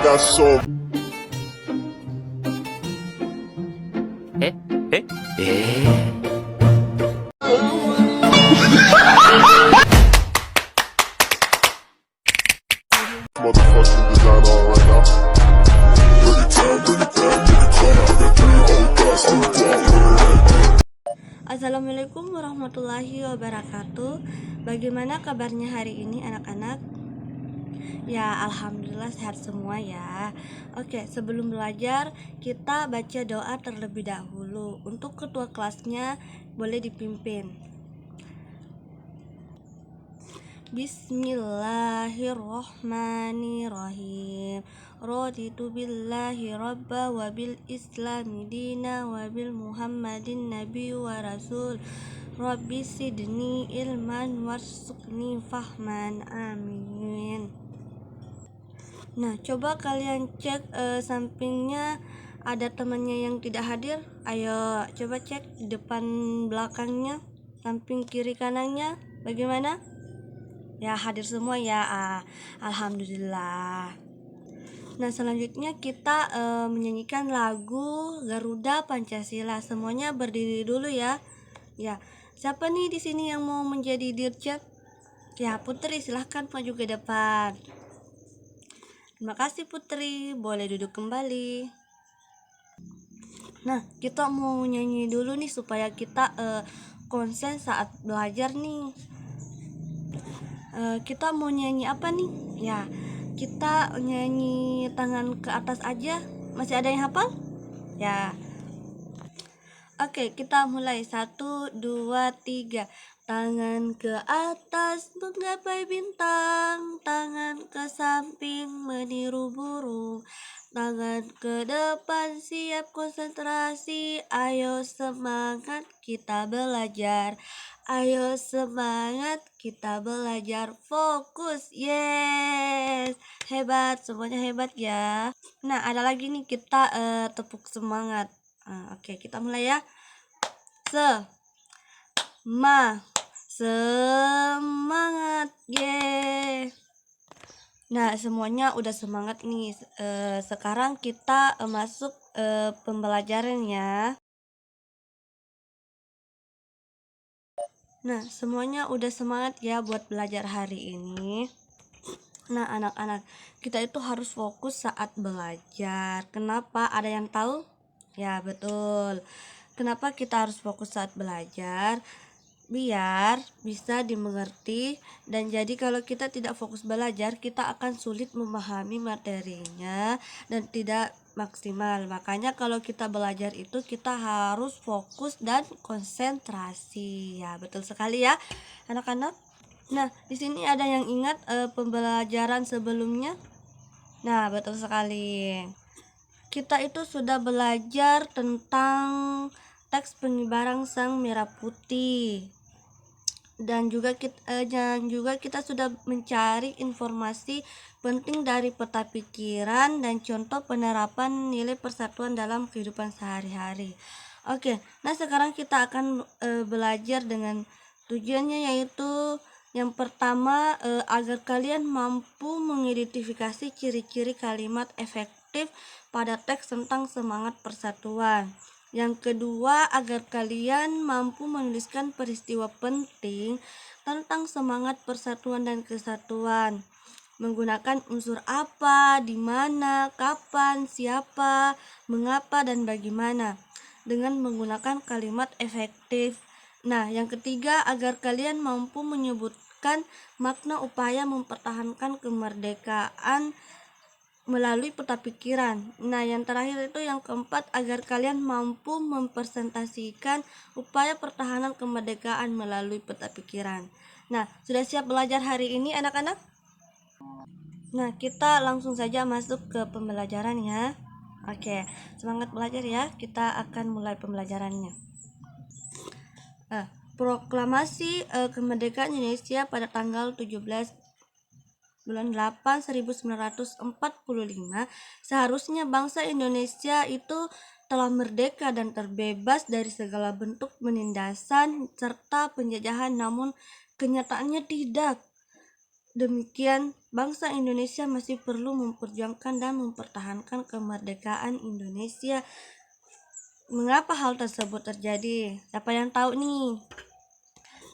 got so motherfucking design on right now. Bring it down, bring it down, bring it down. I got three old thoughts to Assalamualaikum warahmatullahi wabarakatuh. Bagaimana kabarnya hari ini anak-anak? Ya, alhamdulillah sehat semua ya. Oke, sebelum belajar kita baca doa terlebih dahulu. Untuk ketua kelasnya boleh dipimpin. Bismillahirrahmanirrahim. Raditu billahi rabba wa bil islami dina wa bil muhammadin nabi wa rasul. Rabbi sidni ilman warzuqni fahman. Amin. Nah, coba kalian cek sampingnya ada temannya yang tidak hadir. Ayo coba cek depan belakangnya, samping kiri kanannya. Bagaimana? Ya, hadir semua ya. Alhamdulillah. Nah, selanjutnya kita menyanyikan lagu Garuda Pancasila. Semuanya berdiri dulu ya. Ya, siapa nih di sini yang mau menjadi dirjat? Ya, Putri, silahkan maju ke depan. Terima kasih Putri, boleh duduk kembali. Nah, kita mau nyanyi dulu nih supaya kita konsen saat belajar nih. Kita mau nyanyi apa nih? Ya, kita nyanyi tangan ke atas aja. Masih ada yang hafal? Ya. Oke, kita mulai. 1, 2, 3. Tangan ke atas menggapai bintang, tangan ke samping meniru burung, tangan ke depan siap konsentrasi. Ayo semangat kita belajar. Ayo semangat kita belajar. Fokus. Yes. Hebat, semuanya hebat ya. Nah, ada lagi nih kita tepuk semangat. Oke, kita mulai ya. Semangat, Nah, semuanya udah semangat nih. Sekarang kita masuk pembelajaran ya. Nah, semuanya udah semangat ya buat belajar hari ini. Nah, anak-anak, kita itu harus fokus saat belajar. Kenapa? Ada yang tahu? Ya, betul. Kenapa kita harus fokus saat belajar? Biar bisa dimengerti, dan jadi kalau kita tidak fokus belajar, kita akan sulit memahami materinya dan tidak maksimal. Makanya kalau kita belajar itu kita harus fokus dan konsentrasi. Ya, betul sekali ya, anak-anak. Nah, di sini ada yang ingat pembelajaran sebelumnya? Nah, betul sekali. Kita itu sudah belajar tentang teks pengibaran sang merah putih, dan juga kita sudah mencari informasi penting dari peta pikiran dan contoh penerapan nilai persatuan dalam kehidupan sehari-hari. Oke, nah sekarang kita akan belajar dengan tujuannya, yaitu yang pertama agar kalian mampu mengidentifikasi ciri-ciri kalimat efektif pada teks tentang semangat persatuan. Yang kedua, agar kalian mampu menuliskan peristiwa penting tentang semangat persatuan dan kesatuan. Menggunakan unsur apa, di mana, kapan, siapa, mengapa, dan bagaimana. Dengan menggunakan kalimat efektif. Nah, yang ketiga, agar kalian mampu menyebutkan makna upaya mempertahankan kemerdekaan melalui peta pikiran. Nah, yang terakhir itu yang keempat, agar kalian mampu mempresentasikan upaya pertahanan kemerdekaan melalui peta pikiran. Nah, sudah siap belajar hari ini anak-anak? Nah, kita langsung saja masuk ke pembelajaran ya. Oke, semangat belajar ya. Kita akan mulai pembelajarannya. Proklamasi kemerdekaan Indonesia pada tanggal 17 bulan 8 1945, seharusnya bangsa Indonesia itu telah merdeka dan terbebas dari segala bentuk penindasan serta penjajahan, namun kenyataannya tidak. demikian, bangsa Indonesia masih perlu memperjuangkan dan mempertahankan kemerdekaan Indonesia. Mengapa hal tersebut terjadi? Siapa yang tahu nih?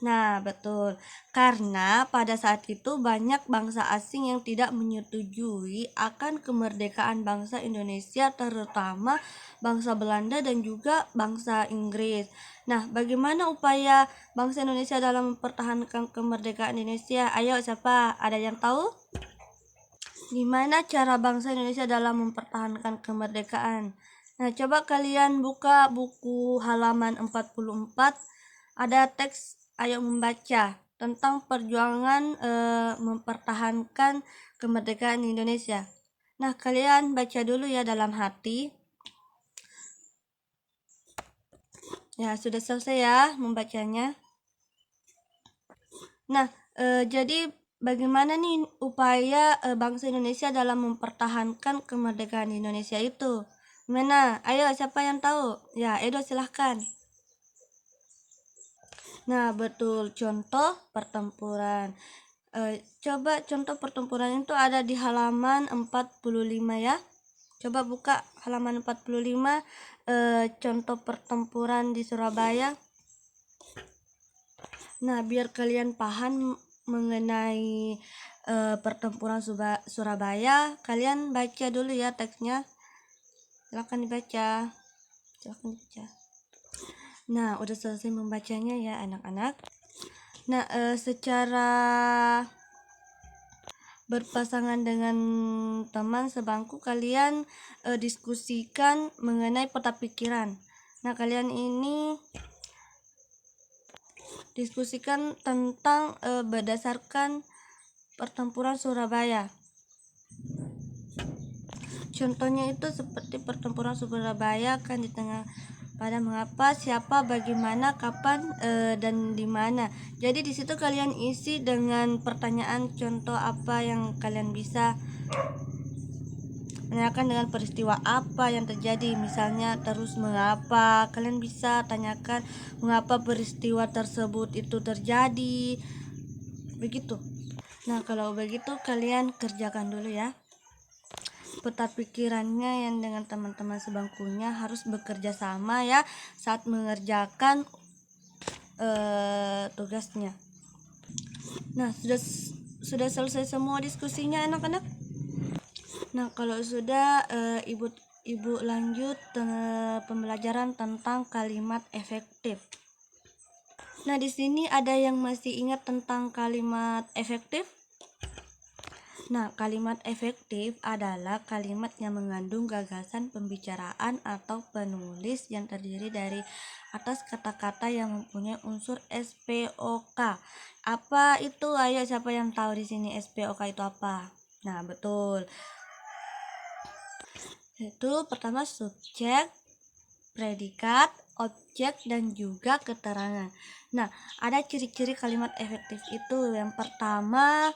Nah, betul. Karena pada saat itu banyak bangsa asing yang tidak menyetujui akan kemerdekaan bangsa Indonesia, terutama bangsa Belanda dan juga bangsa Inggris. Nah, bagaimana upaya bangsa Indonesia dalam mempertahankan kemerdekaan Indonesia? Ayo, siapa? Ada yang tahu? Gimana cara bangsa Indonesia dalam mempertahankan kemerdekaan? Nah, coba kalian buka buku halaman 44. Ada teks ayo membaca tentang perjuangan mempertahankan kemerdekaan Indonesia. Nah, kalian baca dulu ya dalam hati. Ya, sudah selesai ya membacanya. Nah, jadi bagaimana nih upaya bangsa Indonesia dalam mempertahankan kemerdekaan Indonesia itu? Gimana? Ayo, siapa yang tahu? Ya, Edo silahkan. Nah, betul, contoh pertempuran. Coba contoh pertempuran itu ada di halaman 45 ya. Coba buka halaman 45, contoh pertempuran di Surabaya. Nah, biar kalian paham mengenai pertempuran Surabaya, kalian baca dulu ya teksnya. Silakan dibaca. Silakan dibaca. Nah, udah selesai membacanya ya anak-anak. Nah, secara berpasangan dengan teman sebangku, kalian diskusikan mengenai peta pikiran. Nah, kalian ini diskusikan tentang berdasarkan pertempuran Surabaya. Contohnya itu seperti pertempuran Surabaya kan di tengah pada mengapa, siapa, bagaimana, kapan, dan di mana. Jadi di situ kalian isi dengan pertanyaan contoh apa yang kalian bisa menanyakan dengan peristiwa apa yang terjadi. Misalnya terus mengapa, kalian bisa tanyakan mengapa peristiwa tersebut itu terjadi. Begitu. Nah, kalau begitu kalian kerjakan dulu ya. Peta pikirannya yang dengan teman-teman sebangkunya harus bekerja sama ya saat mengerjakan tugasnya. Nah, sudah selesai semua diskusinya anak-anak. Nah, kalau sudah ibu lanjut pembelajaran tentang kalimat efektif. Nah, di sini ada yang masih ingat tentang kalimat efektif? Nah, kalimat efektif adalah kalimat yang mengandung gagasan pembicaraan atau penulis yang terdiri dari atas kata-kata yang mempunyai unsur SPOK. Apa itu? Ayo, siapa yang tahu di sini SPOK itu apa? Nah, betul. Itu pertama subjek, predikat, objek, dan juga keterangan. Nah, ada ciri-ciri kalimat efektif itu. Yang pertama,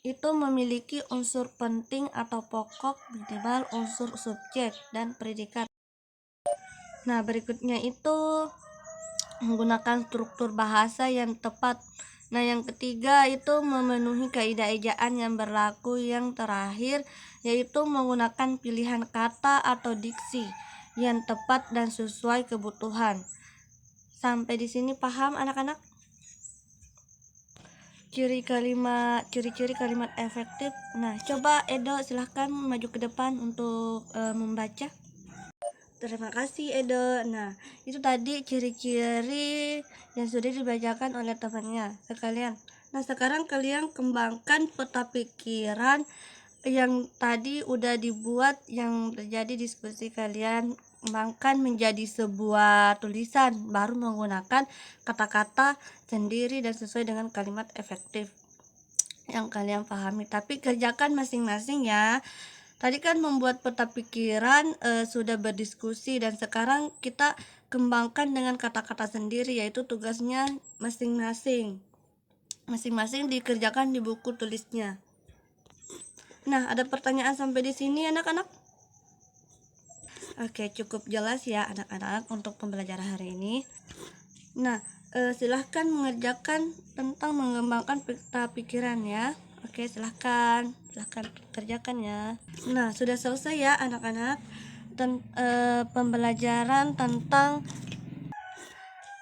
itu memiliki unsur penting atau pokok minimal unsur subjek dan predikat. Nah, berikutnya itu menggunakan struktur bahasa yang tepat. Nah, yang ketiga itu memenuhi kaidah ejaan yang berlaku. Yang terakhir yaitu menggunakan pilihan kata atau diksi yang tepat dan sesuai kebutuhan. Sampai di sini paham anak-anak? Ciri-ciri kalimat efektif. Nah, coba Edo silahkan maju ke depan untuk membaca. Terima kasih Edo. Nah, itu tadi ciri-ciri yang sudah dibacakan oleh temannya sekalian. Nah, sekarang kalian kembangkan peta pikiran yang tadi udah dibuat, yang terjadi diskusi kalian kembangkan menjadi sebuah tulisan baru menggunakan kata-kata sendiri dan sesuai dengan kalimat efektif yang kalian pahami. Tapi kerjakan masing-masing ya. Tadi kan membuat peta pikiran sudah berdiskusi, dan sekarang kita kembangkan dengan kata-kata sendiri, yaitu tugasnya masing-masing dikerjakan di buku tulisnya. Nah, ada pertanyaan sampai di sini anak-anak? Oke, cukup jelas ya anak-anak untuk pembelajaran hari ini. Nah, Silahkan mengerjakan tentang mengembangkan peta pikiran ya. Oke, silahkan kerjakan ya. Nah, sudah selesai ya anak-anak pembelajaran tentang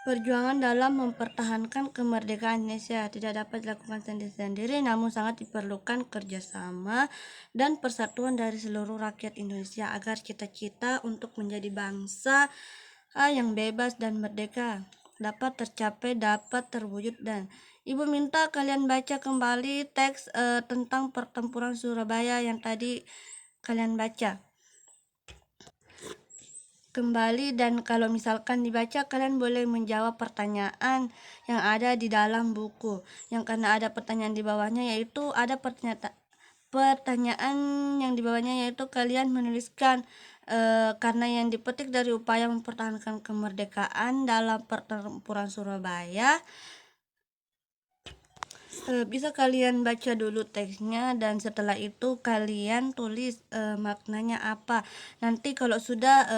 perjuangan dalam mempertahankan kemerdekaan Indonesia. Tidak dapat dilakukan sendiri-sendiri, namun sangat diperlukan kerjasama dan persatuan dari seluruh rakyat Indonesia agar cita-cita untuk menjadi bangsa yang bebas dan merdeka dapat tercapai, dapat terwujud. Dan Ibu minta kalian baca kembali teks tentang pertempuran Surabaya yang tadi kalian baca kembali, dan kalau misalkan dibaca kalian boleh menjawab pertanyaan yang ada di dalam buku, yang karena ada pertanyaan di bawahnya, yaitu ada pertanyaan yang di bawahnya, yaitu kalian menuliskan karena yang dipetik dari upaya mempertahankan kemerdekaan dalam pertempuran Surabaya. Bisa kalian baca dulu teksnya, dan setelah itu kalian tulis maknanya apa. Nanti kalau sudah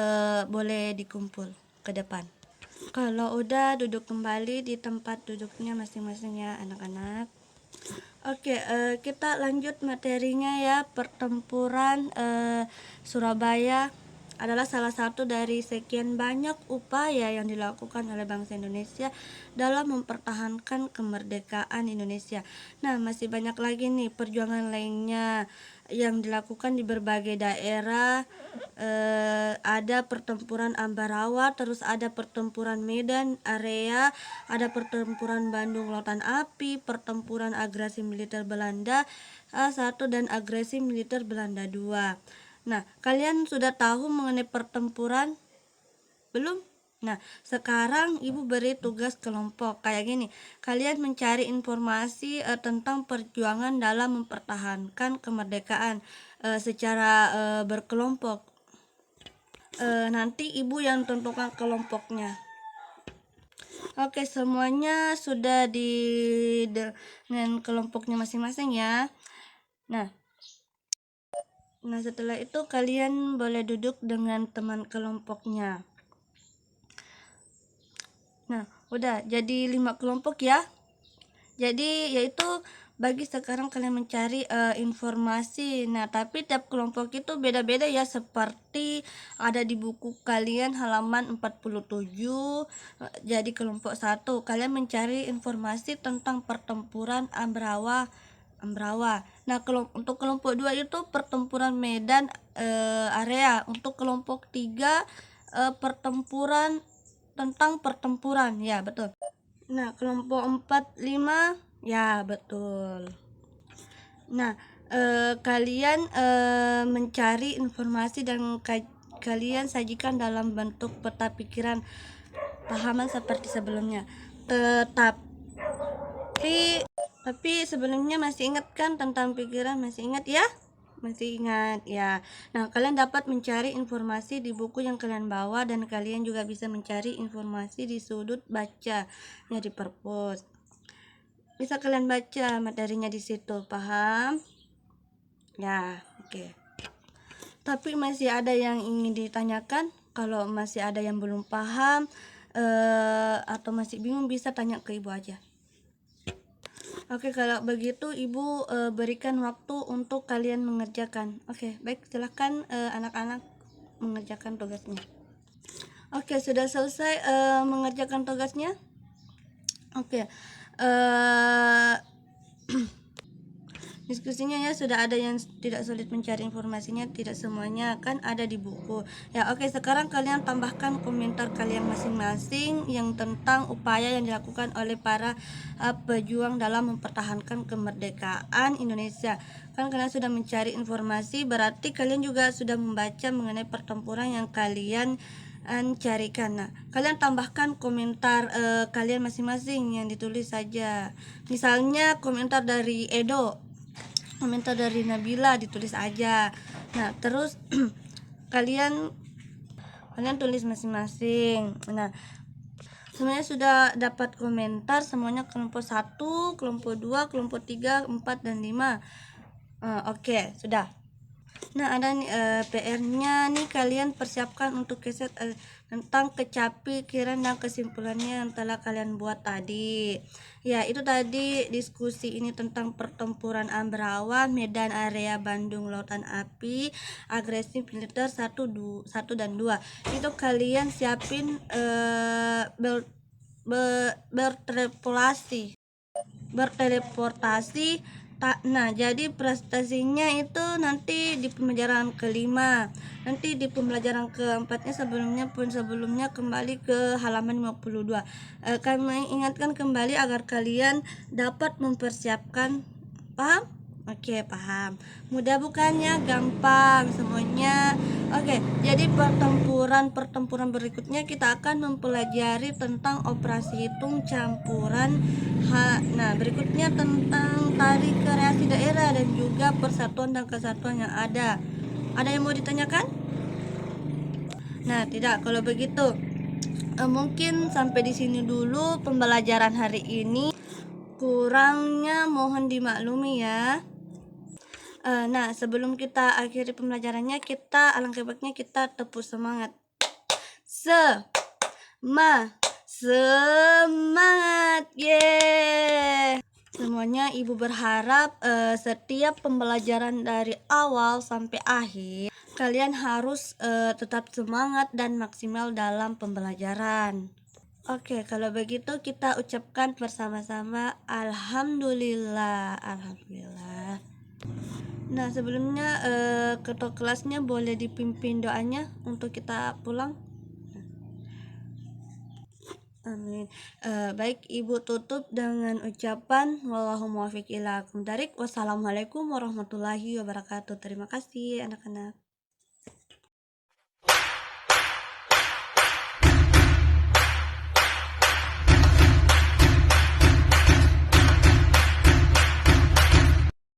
boleh dikumpul ke depan. Kalau udah, duduk kembali di tempat duduknya masing-masing ya anak-anak. Oke, kita lanjut materinya ya. Pertempuran Surabaya adalah salah satu dari sekian banyak upaya yang dilakukan oleh bangsa Indonesia dalam mempertahankan kemerdekaan Indonesia. Nah, masih banyak lagi nih perjuangan lainnya yang dilakukan di berbagai daerah. Ada pertempuran Ambarawa, terus ada pertempuran Medan Area, ada pertempuran Bandung Lautan Api, pertempuran agresi militer Belanda 1 dan agresi militer Belanda 2. Nah, kalian sudah tahu mengenai pertempuran belum? Nah, sekarang Ibu beri tugas kelompok kayak gini. Kalian mencari informasi tentang perjuangan dalam mempertahankan kemerdekaan secara berkelompok. Nanti Ibu yang tentukan kelompoknya. Oke, semuanya sudah dengan kelompoknya masing-masing ya. Nah, setelah itu kalian boleh duduk dengan teman kelompoknya. Nah, udah jadi 5 kelompok ya. Jadi yaitu bagi sekarang kalian mencari informasi. Nah, tapi tiap kelompok itu beda-beda ya, seperti ada di buku kalian halaman 47. Jadi kelompok 1 kalian mencari informasi tentang pertempuran Ambarawa. Nah, untuk kelompok 2 itu pertempuran Medan Area. Untuk kelompok 3 pertempuran tentang pertempuran, ya betul. Nah, kelompok 4, 5, ya betul. Nah, kalian mencari informasi dan kalian sajikan dalam bentuk peta pikiran pahaman seperti sebelumnya. Tapi sebelumnya masih ingat kan tentang pikiran? Masih ingat ya? Masih ingat ya. Nah, kalian dapat mencari informasi di buku yang kalian bawa, dan kalian juga bisa mencari informasi di sudut baca ya di perpus. Bisa kalian baca materinya di situ, paham? Ya, oke. Tapi masih ada yang ingin ditanyakan? Kalau masih ada yang belum paham atau masih bingung, bisa tanya ke Ibu aja. Oke, kalau begitu Ibu berikan waktu untuk kalian mengerjakan. Oke, baik, silahkan anak-anak mengerjakan tugasnya. Oke, sudah selesai mengerjakan tugasnya? Oke, diskusinya ya, sudah ada yang tidak sulit mencari informasinya, tidak semuanya kan ada di buku ya. Oke, sekarang kalian tambahkan komentar kalian masing-masing yang tentang upaya yang dilakukan oleh para pejuang dalam mempertahankan kemerdekaan Indonesia. Kan kalian sudah mencari informasi, berarti kalian juga sudah membaca mengenai pertempuran yang kalian carikan. Nah, kalian tambahkan komentar kalian masing-masing yang ditulis saja. Misalnya komentar dari Edo, komentar dari Nabila, ditulis aja. Nah, terus kalian tulis masing-masing. Nah, semuanya sudah dapat komentar, semuanya kelompok 1, kelompok 2, kelompok 3, 4, dan 5. Oke, sudah. Nah, ada nih PR-nya nih, kalian persiapkan untuk keset tentang kecapi, pikiran dan kesimpulannya yang telah kalian buat tadi. Ya, itu tadi diskusi ini tentang pertempuran Ambarawa, Medan Area Bandung Lautan Api, agresif militer 1 dan 2. Itu kalian siapin berteleportasi. Nah, jadi prestasinya itu nanti di pembelajaran kelima. Nanti di pembelajaran keempatnya sebelumnya kembali ke halaman 52. Kami ingatkan kembali agar kalian dapat mempersiapkan. Paham? Oke, paham. Mudah bukannya? Gampang semuanya. Oke, jadi pertempuran berikutnya kita akan mempelajari tentang operasi hitung campuran. Nah, berikutnya tentang tari kreasi daerah dan juga persatuan dan kesatuan yang ada. Ada yang mau ditanyakan? Nah, tidak. Kalau begitu, mungkin sampai di sini dulu pembelajaran hari ini. Kurangnya mohon dimaklumi ya. Nah, sebelum kita akhiri pembelajarannya, alangkah baiknya kita tepuk semangat. Semangat, yeay! Semuanya ibu berharap setiap pembelajaran dari awal sampai akhir kalian harus tetap semangat dan maksimal dalam pembelajaran. Oke, kalau begitu kita ucapkan bersama-sama alhamdulillah. Nah, sebelumnya ketua kelasnya boleh dipimpin doanya untuk kita pulang. Amin. Baik, Ibu tutup dengan ucapan wallahu muwaffiq ila aqwamit thoriq. Wassalamualaikum warahmatullahi wabarakatuh. Terima kasih anak-anak.